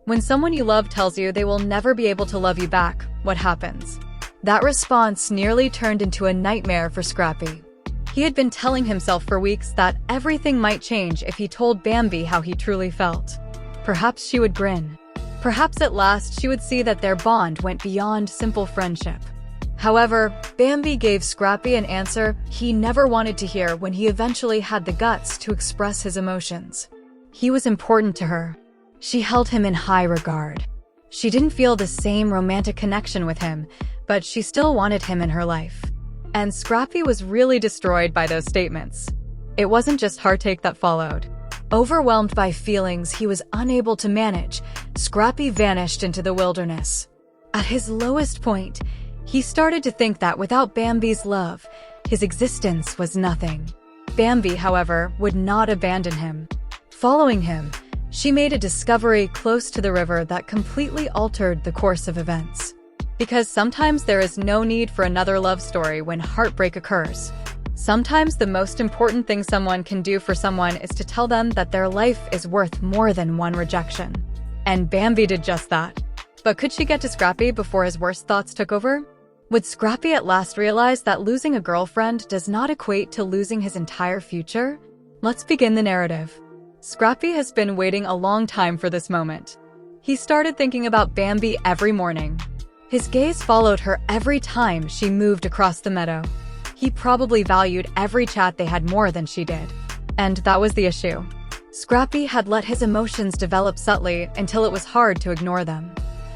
When someone you love tells you they will never be able to love you back, what happens? That response nearly turned into a nightmare for Scrappy. He had been telling himself for weeks that everything might change if he told Bambi how he truly felt. Perhaps she would grin. Perhaps at last she would see that their bond went beyond simple friendship. However, Bambi gave Scrappy an answer he never wanted to hear when he eventually had the guts to express his emotions. He was important to her. She held him in high regard. She didn't feel the same romantic connection with him, but she still wanted him in her life. And Scrappy was really destroyed by those statements. It wasn't just heartache that followed. Overwhelmed by feelings he was unable to manage, Scrappy vanished into the wilderness. At his lowest point, he started to think that without Bambi's love, his existence was nothing. Bambi, however, would not abandon him. Following him, she made a discovery close to the river that completely altered the course of events. Because sometimes there is no need for another love story when heartbreak occurs. Sometimes the most important thing someone can do for someone is to tell them that their life is worth more than one rejection. And Bambi did just that. But could she get to Scrappy before his worst thoughts took over? Would Scrappy at last realize that losing a girlfriend does not equate to losing his entire future? Let's begin the narrative. Scrappy has been waiting a long time for this moment. He started thinking about Bambi every morning. His gaze followed her every time she moved across the meadow. He probably valued every chat they had more than she did. And that was the issue. Scrappy had let his emotions develop subtly until it was hard to ignore them.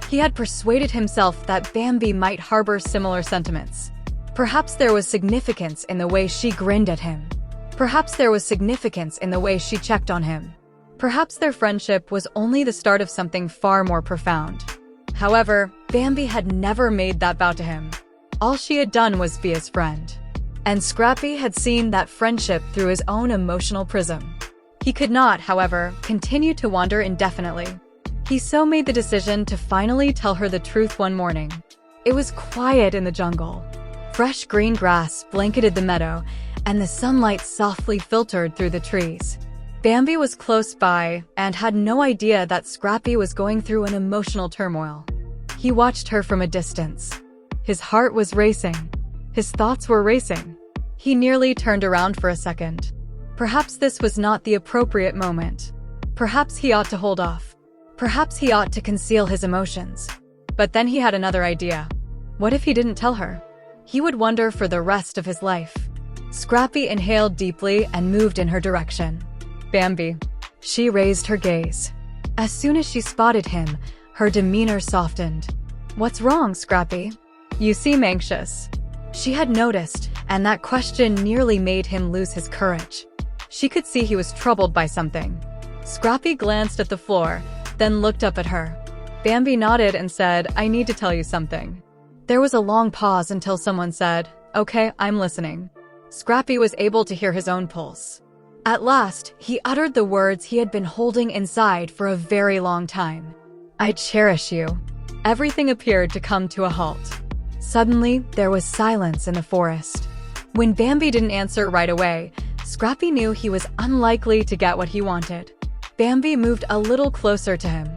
He had persuaded himself that Bambi might harbor similar sentiments. Perhaps there was significance in the way she grinned at him. Perhaps there was significance in the way she checked on him. Perhaps their friendship was only the start of something far more profound. However, Bambi had never made that vow to him. All she had done was be his friend. And Scrappy had seen that friendship through his own emotional prism. He could not, however, continue to wander indefinitely. He so made the decision to finally tell her the truth one morning. It was quiet in the jungle. Fresh green grass blanketed the meadow, and the sunlight softly filtered through the trees. Bambi was close by and had no idea that Scrappy was going through an emotional turmoil. He watched her from a distance. His heart was racing. His thoughts were racing. He nearly turned around for a second. Perhaps this was not the appropriate moment. Perhaps he ought to hold off. Perhaps he ought to conceal his emotions. But then he had another idea. What if he didn't tell her? He would wonder for the rest of his life. Scrappy inhaled deeply and moved in her direction. Bambi. She raised her gaze. As soon as she spotted him, her demeanor softened. What's wrong, Scrappy? You seem anxious. She had noticed, and that question nearly made him lose his courage. She could see he was troubled by something. Scrappy glanced at the floor, then looked up at her. Bambi nodded and said, I need to tell you something. There was a long pause until someone said, Okay, I'm listening. Scrappy was able to hear his own pulse. At last, he uttered the words he had been holding inside for a very long time. I cherish you. Everything appeared to come to a halt. Suddenly, there was silence in the forest. When Bambi didn't answer right away, Scrappy knew he was unlikely to get what he wanted. Bambi moved a little closer to him.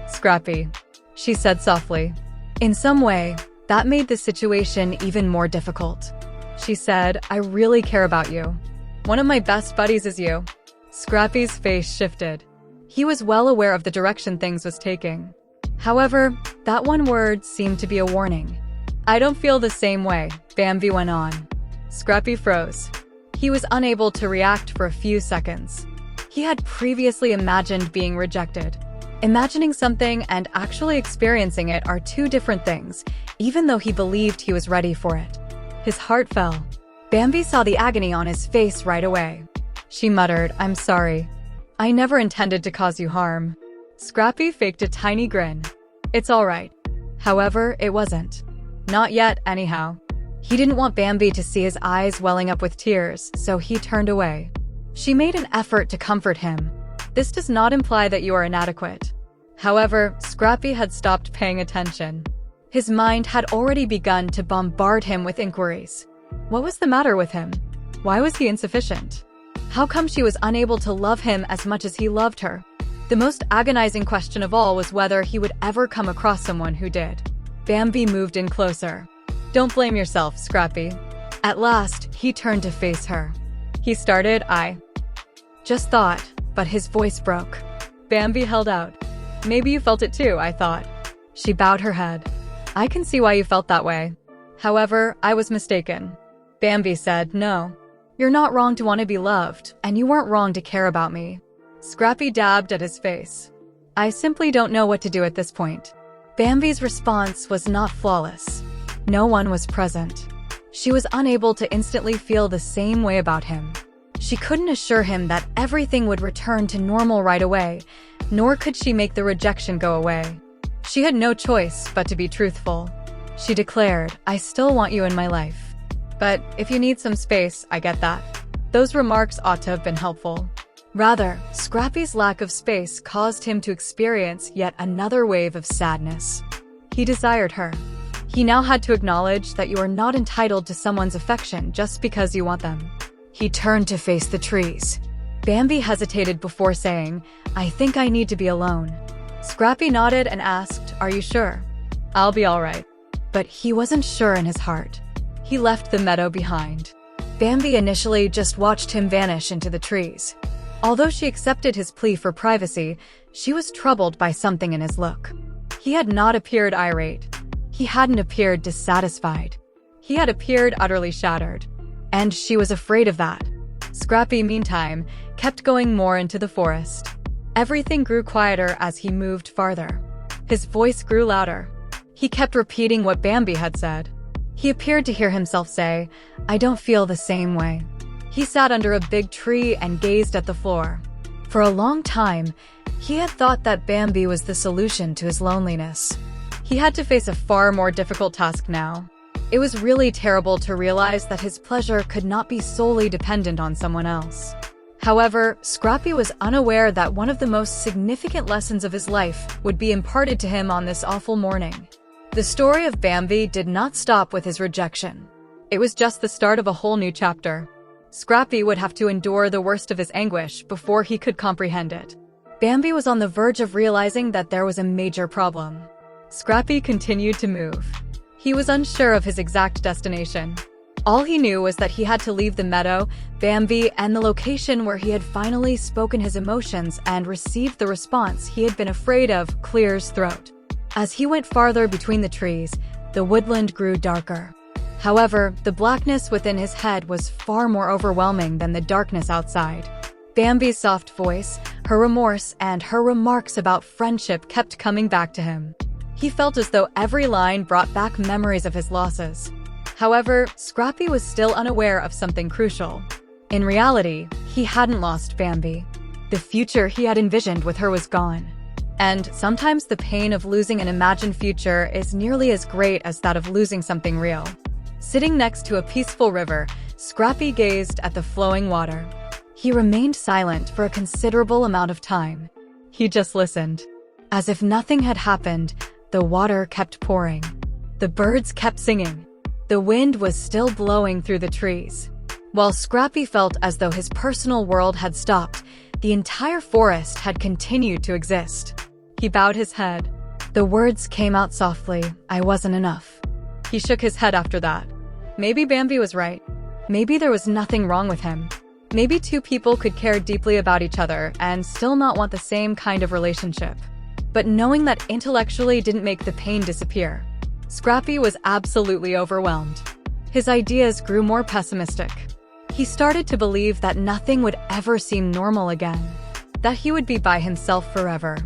Scrappy, she said softly. In some way, that made the situation even more difficult. She said, I really care about you. One of my best buddies is you. Scrappy's face shifted. He was well aware of the direction things was taking. However, that one word seemed to be a warning. I don't feel the same way, Bambi went on. Scrappy froze. He was unable to react for a few seconds. He had previously imagined being rejected. Imagining something and actually experiencing it are two different things, even though he believed he was ready for it. His heart fell. Bambi saw the agony on his face right away. She muttered, I'm sorry. I never intended to cause you harm. Scrappy faked a tiny grin. It's all right. However, it wasn't. Not yet, anyhow. He didn't want Bambi to see his eyes welling up with tears, so he turned away. She made an effort to comfort him. This does not imply that you are inadequate. However, Scrappy had stopped paying attention. His mind had already begun to bombard him with inquiries. What was the matter with him? Why was he insufficient? How come she was unable to love him as much as he loved her? The most agonizing question of all was whether he would ever come across someone who did. Bambi moved in closer. "Don't blame yourself, Scrappy." At last, he turned to face her. He started, "I just thought," but his voice broke. Bambi held out. "Maybe you felt it too, I thought." She bowed her head. "I can see why you felt that way. However, I was mistaken." Bambi said, "No. You're not wrong to want to be loved, and you weren't wrong to care about me." Scrappy dabbed at his face. "I simply don't know what to do at this point." Bambi's response was not flawless. No one was present. She was unable to instantly feel the same way about him. She couldn't assure him that everything would return to normal right away, nor could she make the rejection go away. She had no choice but to be truthful. She declared, "I still want you in my life. But if you need some space, I get that." Those remarks ought to have been helpful. Rather, Scrappy's lack of space caused him to experience yet another wave of sadness. He desired her. He now had to acknowledge that you are not entitled to someone's affection just because you want them. He turned to face the trees. Bambi hesitated before saying, "I think I need to be alone." Scrappy nodded and asked, "Are you sure?" "I'll be all right." But he wasn't sure in his heart. He left the meadow behind. Bambi initially just watched him vanish into the trees. Although she accepted his plea for privacy, she was troubled by something in his look. He had not appeared irate. He hadn't appeared dissatisfied. He had appeared utterly shattered. And she was afraid of that. Scrappy, meantime, kept going more into the forest. Everything grew quieter as he moved farther. His voice grew louder. He kept repeating what Bambi had said. He appeared to hear himself say, "I don't feel the same way." He sat under a big tree and gazed at the floor. For a long time, he had thought that Bambi was the solution to his loneliness. He had to face a far more difficult task now. It was really terrible to realize that his pleasure could not be solely dependent on someone else. However, Scrappy was unaware that one of the most significant lessons of his life would be imparted to him on this awful morning. The story of Bambi did not stop with his rejection. It was just the start of a whole new chapter. Scrappy would have to endure the worst of his anguish before he could comprehend it. Bambi was on the verge of realizing that there was a major problem. Scrappy continued to move. He was unsure of his exact destination. All he knew was that he had to leave the meadow, Bambi, and the location where he had finally spoken his emotions and received the response he had been afraid of clear his throat. As he went farther between the trees, the woodland grew darker. However, the blackness within his head was far more overwhelming than the darkness outside. Bambi's soft voice, her remorse, and her remarks about friendship kept coming back to him. He felt as though every line brought back memories of his losses. However, Scrappy was still unaware of something crucial. In reality, he hadn't lost Bambi. The future he had envisioned with her was gone. And sometimes the pain of losing an imagined future is nearly as great as that of losing something real. Sitting next to a peaceful river, Scrappy gazed at the flowing water. He remained silent for a considerable amount of time. He just listened. As if nothing had happened, the water kept pouring. The birds kept singing. The wind was still blowing through the trees. While Scrappy felt as though his personal world had stopped, the entire forest had continued to exist. He bowed his head. The words came out softly, "I wasn't enough." He shook his head after that. Maybe Bambi was right. Maybe there was nothing wrong with him. Maybe two people could care deeply about each other and still not want the same kind of relationship. But knowing that intellectually didn't make the pain disappear. Scrappy was absolutely overwhelmed. His ideas grew more pessimistic. He started to believe that nothing would ever seem normal again. That he would be by himself forever.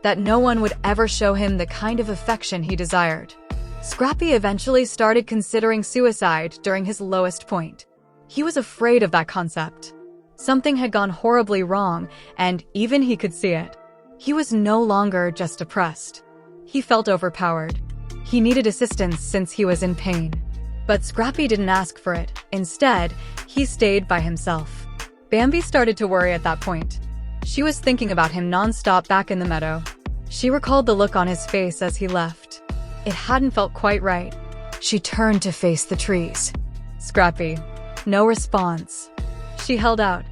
That no one would ever show him the kind of affection he desired. Scrappy eventually started considering suicide during his lowest point. He was afraid of that concept. Something had gone horribly wrong, and even he could see it. He was no longer just depressed. He felt overpowered. He needed assistance since he was in pain. But Scrappy didn't ask for it. Instead, he stayed by himself. Bambi started to worry at that point. She was thinking about him nonstop back in the meadow. She recalled the look on his face as he left. It hadn't felt quite right. She turned to face the trees. Scrappy. No response. She held out.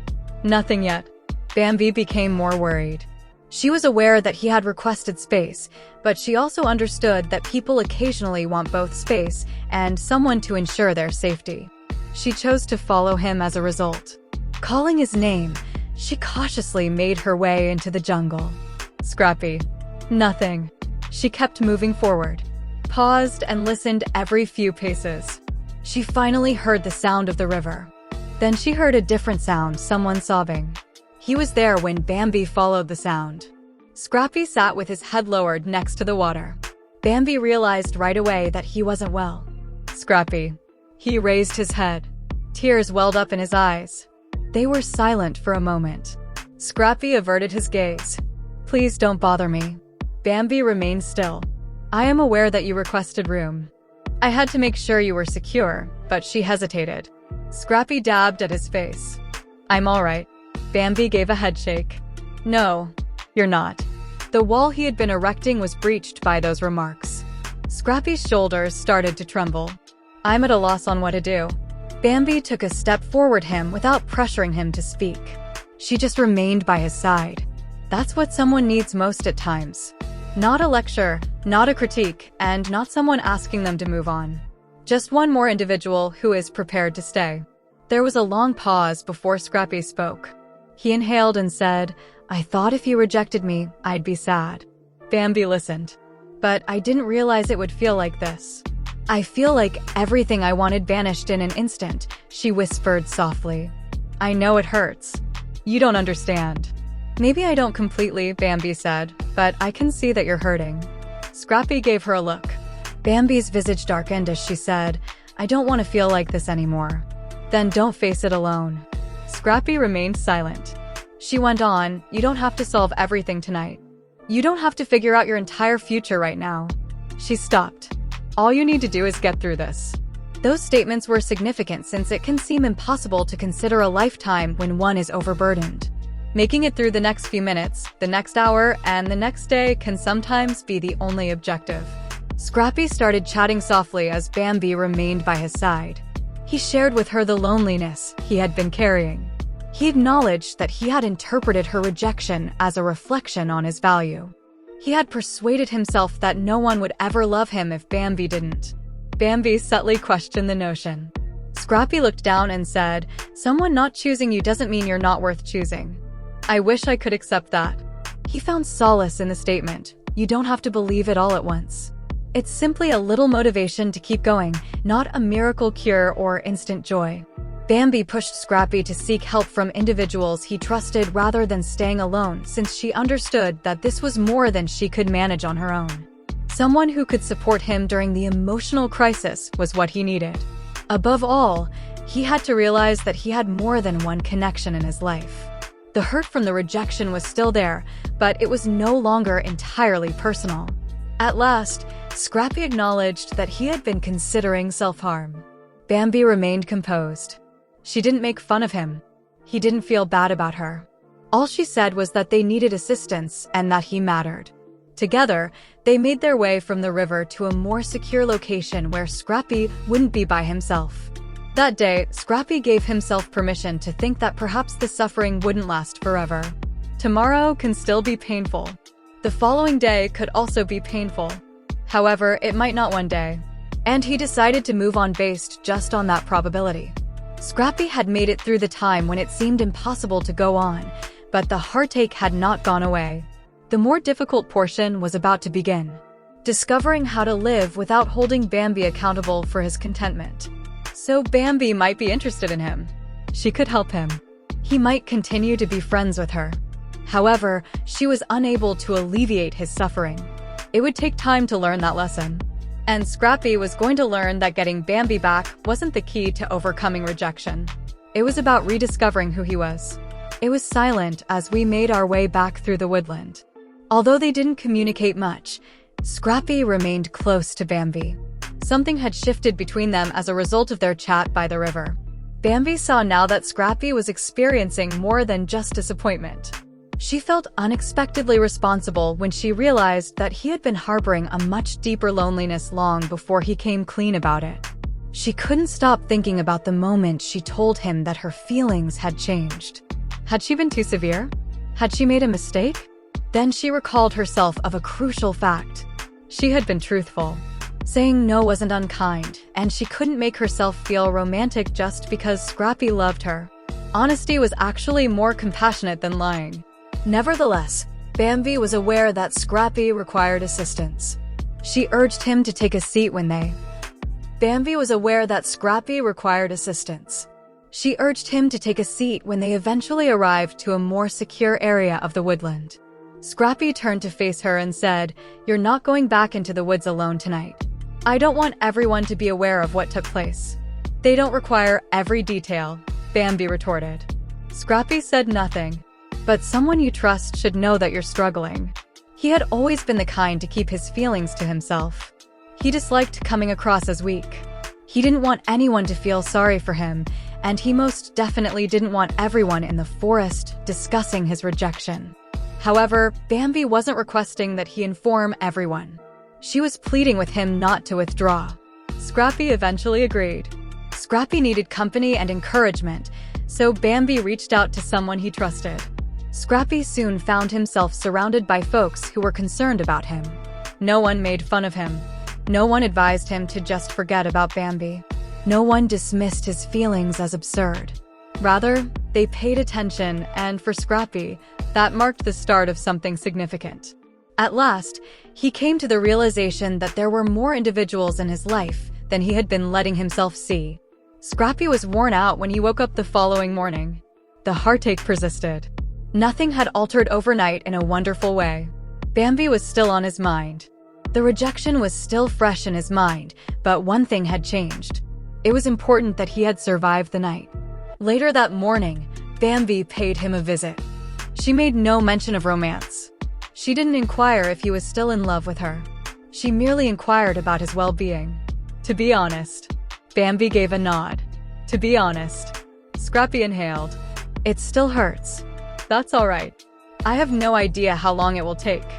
Nothing yet. Bambi became more worried. She was aware that he had requested space, but she also understood that people occasionally want both space and someone to ensure their safety. She chose to follow him as a result. Calling his name, she cautiously made her way into the jungle. Scrappy. Nothing. She kept moving forward, paused and listened every few paces. She finally heard the sound of the river. Then she heard a different sound, someone sobbing. He was there when Bambi followed the sound. Scrappy sat with his head lowered next to the water. Bambi realized right away that he wasn't well. Scrappy. He raised his head. Tears welled up in his eyes. They were silent for a moment. Scrappy averted his gaze. Please don't bother me. Bambi remained still. I am aware that you requested room. I had to make sure you were secure, but she hesitated. Scrappy dabbed at his face. I'm all right. Bambi gave a headshake. No, you're not. The wall he had been erecting was breached by those remarks. Scrappy's shoulders started to tremble. I'm at a loss on what to do. Bambi took a step forward him without pressuring him to speak. She just remained by his side. That's what someone needs most at times. Not a lecture, not a critique, and not someone asking them to move on. Just one more individual who is prepared to stay. There was a long pause before Scrappy spoke. He inhaled and said, I thought if you rejected me, I'd be sad. Bambi listened. But I didn't realize it would feel like this. I feel like everything I wanted vanished in an instant, she whispered softly. I know it hurts. You don't understand. Maybe I don't completely, Bambi said, but I can see that you're hurting. Scrappy gave her a look. Bambi's visage darkened as she said, I don't want to feel like this anymore. Then don't face it alone. Scrappy remained silent. She went on, you don't have to solve everything tonight. You don't have to figure out your entire future right now. She stopped. All you need to do is get through this. Those statements were significant since it can seem impossible to consider a lifetime when one is overburdened. Making it through the next few minutes, the next hour, and the next day can sometimes be the only objective. Scrappy started chatting softly as Bambi remained by his side. He shared with her the loneliness he had been carrying. He acknowledged that he had interpreted her rejection as a reflection on his value. He had persuaded himself that no one would ever love him if Bambi didn't. Bambi subtly questioned the notion. Scrappy looked down and said, someone not choosing you doesn't mean you're not worth choosing. I wish I could accept that. He found solace in the statement, you don't have to believe it all at once. It's simply a little motivation to keep going, not a miracle cure or instant joy. Bambi pushed Scrappy to seek help from individuals he trusted rather than staying alone, since she understood that this was more than she could manage on her own. Someone who could support him during the emotional crisis was what he needed. Above all, he had to realize that he had more than one connection in his life. The hurt from the rejection was still there, but it was no longer entirely personal. At last, Scrappy acknowledged that he had been considering self-harm. Bambi remained composed. She didn't make fun of him. He didn't feel bad about her. All she said was that they needed assistance and that he mattered. Together, they made their way from the river to a more secure location where Scrappy wouldn't be by himself. That day, Scrappy gave himself permission to think that perhaps the suffering wouldn't last forever. Tomorrow can still be painful. The following day could also be painful. However, it might not one day. And he decided to move on based just on that probability. Scrappy had made it through the time when it seemed impossible to go on, but the heartache had not gone away. The more difficult portion was about to begin. Discovering how to live without holding Bambi accountable for his contentment. So Bambi might be interested in him. She could help him. He might continue to be friends with her. However, she was unable to alleviate his suffering. It would take time to learn that lesson. And Scrappy was going to learn that getting Bambi back wasn't the key to overcoming rejection. It was about rediscovering who he was. It was silent as we made our way back through the woodland. Although they didn't communicate much, Scrappy remained close to Bambi. Something had shifted between them as a result of their chat by the river. Bambi saw now that Scrappy was experiencing more than just disappointment. She felt unexpectedly responsible when she realized that he had been harboring a much deeper loneliness long before he came clean about it. She couldn't stop thinking about the moment she told him that her feelings had changed. Had she been too severe? Had she made a mistake? Then she recalled herself of a crucial fact. She had been truthful. Saying no wasn't unkind, and she couldn't make herself feel romantic just because Scrappy loved her. Honesty was actually more compassionate than lying. Nevertheless, Bambi was aware that Scrappy required assistance. She urged him to take a seat when they eventually arrived to a more secure area of the woodland. Scrappy turned to face her and said, "You're not going back into the woods alone tonight. I don't want everyone to be aware of what took place." "They don't require every detail," Bambi retorted. Scrappy said nothing. "But someone you trust should know that you're struggling." He had always been the kind to keep his feelings to himself. He disliked coming across as weak. He didn't want anyone to feel sorry for him, and he most definitely didn't want everyone in the forest discussing his rejection. However, Bambi wasn't requesting that he inform everyone. She was pleading with him not to withdraw. Scrappy eventually agreed. Scrappy needed company and encouragement, so Bambi reached out to someone he trusted. Scrappy soon found himself surrounded by folks who were concerned about him. No one made fun of him. No one advised him to just forget about Bambi. No one dismissed his feelings as absurd. Rather, they paid attention, and for Scrappy, that marked the start of something significant. At last, he came to the realization that there were more individuals in his life than he had been letting himself see. Scrappy was worn out when he woke up the following morning. The heartache persisted. Nothing had altered overnight in a wonderful way. Bambi was still on his mind. The rejection was still fresh in his mind, but one thing had changed. It was important that he had survived the night. Later that morning, Bambi paid him a visit. She made no mention of romance. She didn't inquire if he was still in love with her. She merely inquired about his well-being. "To be honest." Bambi gave a nod. "To be honest." Scrappy inhaled. "It still hurts." "That's all right. I have no idea how long it will take.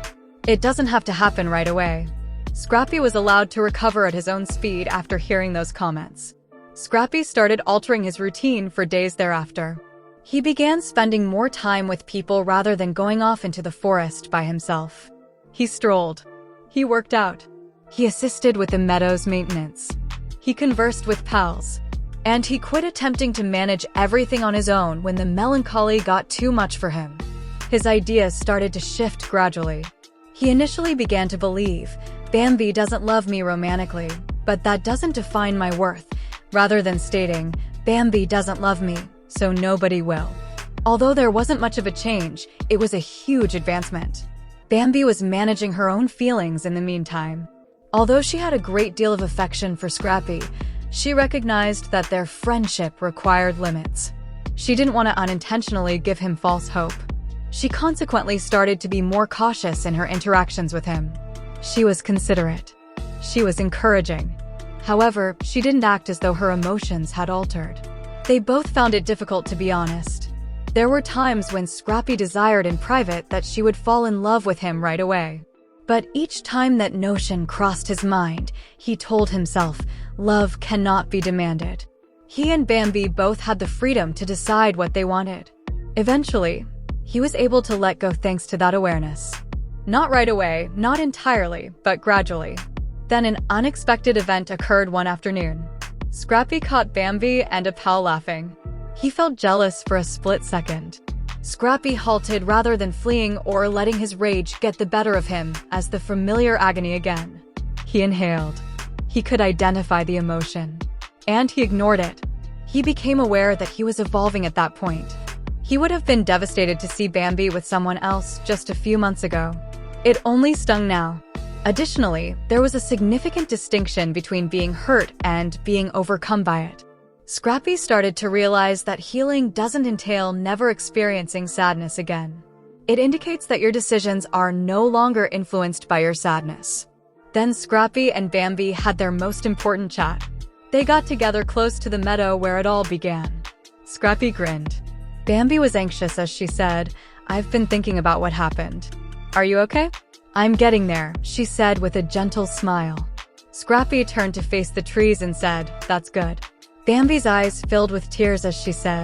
It doesn't have to happen right away." Scrappy was allowed to recover at his own speed after hearing those comments. Scrappy started altering his routine for days thereafter. He began spending more time with people rather than going off into the forest by himself. He strolled. He worked out. He assisted with the meadow's maintenance. He conversed with pals. And he quit attempting to manage everything on his own when the melancholy got too much for him. His ideas started to shift gradually. He initially began to believe, "Bambi doesn't love me romantically, but that doesn't define my worth," rather than stating, "Bambi doesn't love me, so nobody will." Although there wasn't much of a change, it was a huge advancement. Bambi was managing her own feelings in the meantime. Although she had a great deal of affection for Scrappy, she recognized that their friendship required limits. She didn't want to unintentionally give him false hope. She consequently started to be more cautious in her interactions with him. She was considerate. She was encouraging. However, she didn't act as though her emotions had altered. They both found it difficult to be honest. There were times when Scrappy desired in private that she would fall in love with him right away. But each time that notion crossed his mind, he told himself, love cannot be demanded. He and Bambi both had the freedom to decide what they wanted. Eventually, he was able to let go thanks to that awareness. Not right away, not entirely, but gradually. Then an unexpected event occurred one afternoon. Scrappy caught Bambi and a pal laughing. He felt jealous for a split second. Scrappy halted rather than fleeing or letting his rage get the better of him as the familiar agony again. He inhaled. He could identify the emotion. And he ignored it. He became aware that he was evolving at that point. He would have been devastated to see Bambi with someone else just a few months ago. It only stung now. Additionally, there was a significant distinction between being hurt and being overcome by it. Scrappy started to realize that healing doesn't entail never experiencing sadness again. It indicates that your decisions are no longer influenced by your sadness. Then Scrappy and Bambi had their most important chat. They got together close to the meadow where it all began. Scrappy grinned. Bambi was anxious as she said, "I've been thinking about what happened. Are you okay?" "I'm getting there," she said with a gentle smile. Scrappy turned to face the trees and said, "That's good." Bambi's eyes filled with tears as she said,